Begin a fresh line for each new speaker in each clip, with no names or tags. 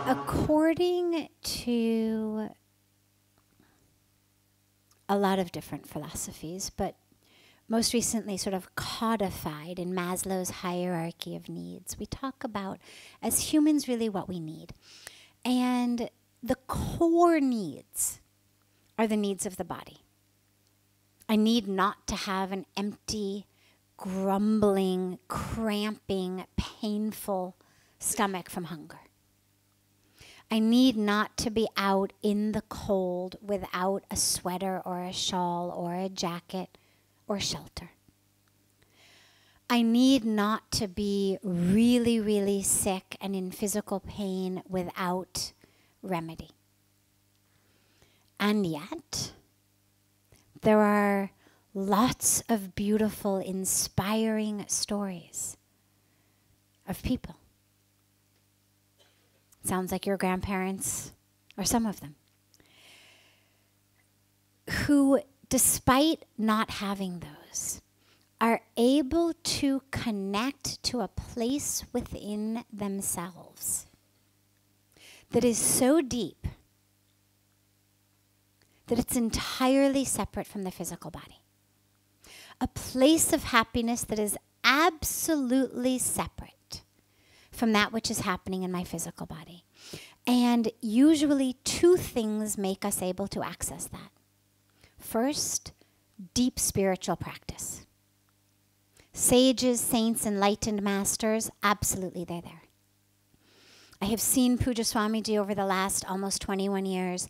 According to a lot of different philosophies, but most recently sort of codified in Maslow's hierarchy of needs, we talk about, as humans, really what we need. And the core needs are the needs of the body. I need not to have an empty, grumbling, cramping, painful stomach from hunger. I need not to be out in the cold without a sweater or a shawl or a jacket or shelter. I need not to be really, really sick and in physical pain without remedy. And yet, there are lots of beautiful, inspiring stories of people. Sounds like your grandparents, or some of them, who, despite not having those, are able to connect to a place within themselves that is so deep that it's entirely separate from the physical body. A place of happiness that is absolutely separate from that which is happening in my physical body. And usually two things make us able to access that. First, deep spiritual practice. Sages, saints, enlightened masters, absolutely they're there. I have seen Puja Swamiji over the last almost 21 years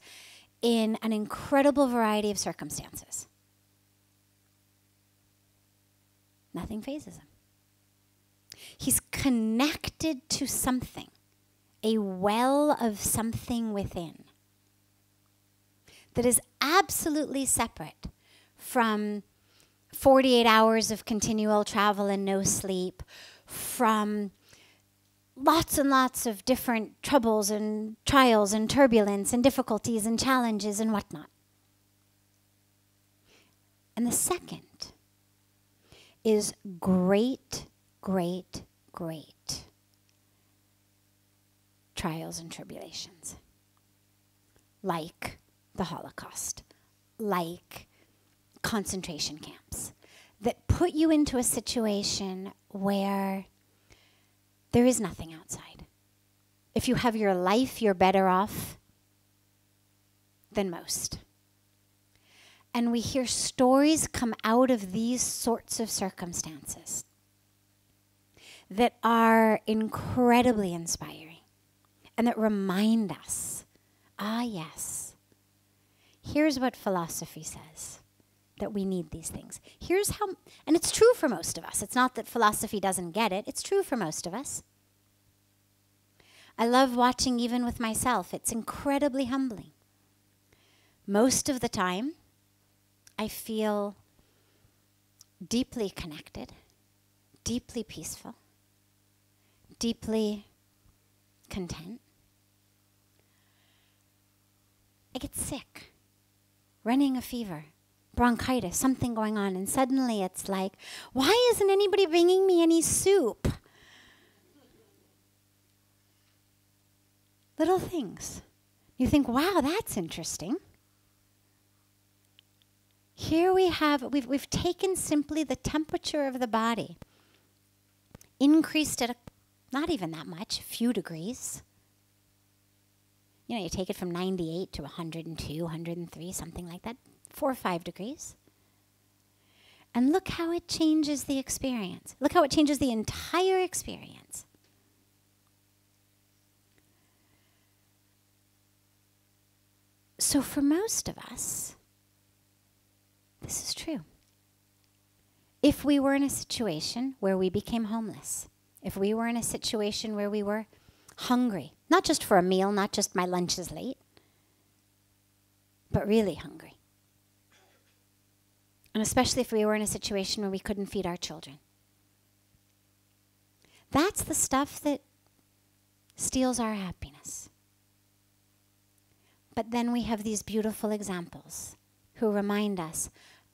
in an incredible variety of circumstances. Nothing phases him. He's connected to something, a well of something within that is absolutely separate from 48 hours of continual travel and no sleep, from lots and lots of different troubles and trials and turbulence and difficulties and challenges and whatnot. And the second is great trials and tribulations, like the Holocaust, like concentration camps, that put you into a situation where there is nothing outside. If you have your life, you're better off than most. And we hear stories come out of these sorts of circumstances that are incredibly inspiring and that remind us, yes, here's what philosophy says, that we need these things. Here's how, and it's true for most of us. It's not that philosophy doesn't get it. It's true for most of us. I love watching even with myself. It's incredibly humbling. Most of the time, I feel deeply connected, deeply peaceful, deeply content. I get sick, running a fever, bronchitis, something going on, and suddenly it's like, why isn't anybody bringing me any soup? Little things. You think, wow, that's interesting. Here we've taken simply the temperature of the body, increased it not even that much, a few degrees. You know, you take it from 98 to 102, 103, something like that, 4 or 5 degrees. And look how it changes the experience. Look how it changes the entire experience. So for most of us, this is true. If we were in a situation where we became homeless, if we were in a situation where we were hungry, not just for a meal, not just my lunch is late, but really hungry. And especially if we were in a situation where we couldn't feed our children. That's the stuff that steals our happiness. But then we have these beautiful examples who remind us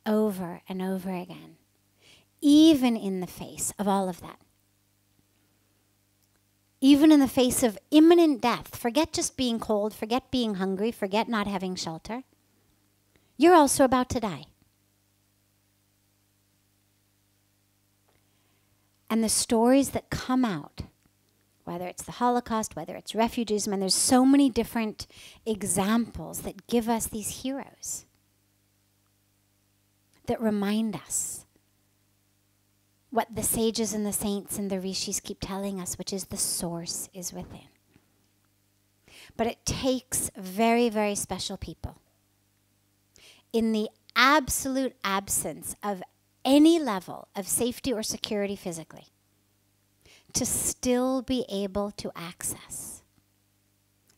over and over again, even in the face of all of that, even in the face of imminent death. Forget just being cold, forget being hungry, forget not having shelter. You're also about to die. And the stories that come out, whether it's the Holocaust, whether it's refugees, and there's so many different examples that give us these heroes, that remind us what the sages and the saints and the rishis keep telling us, which is the source is within. But it takes very, very special people in the absolute absence of any level of safety or security physically to still be able to access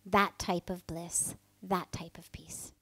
that type of bliss, that type of peace.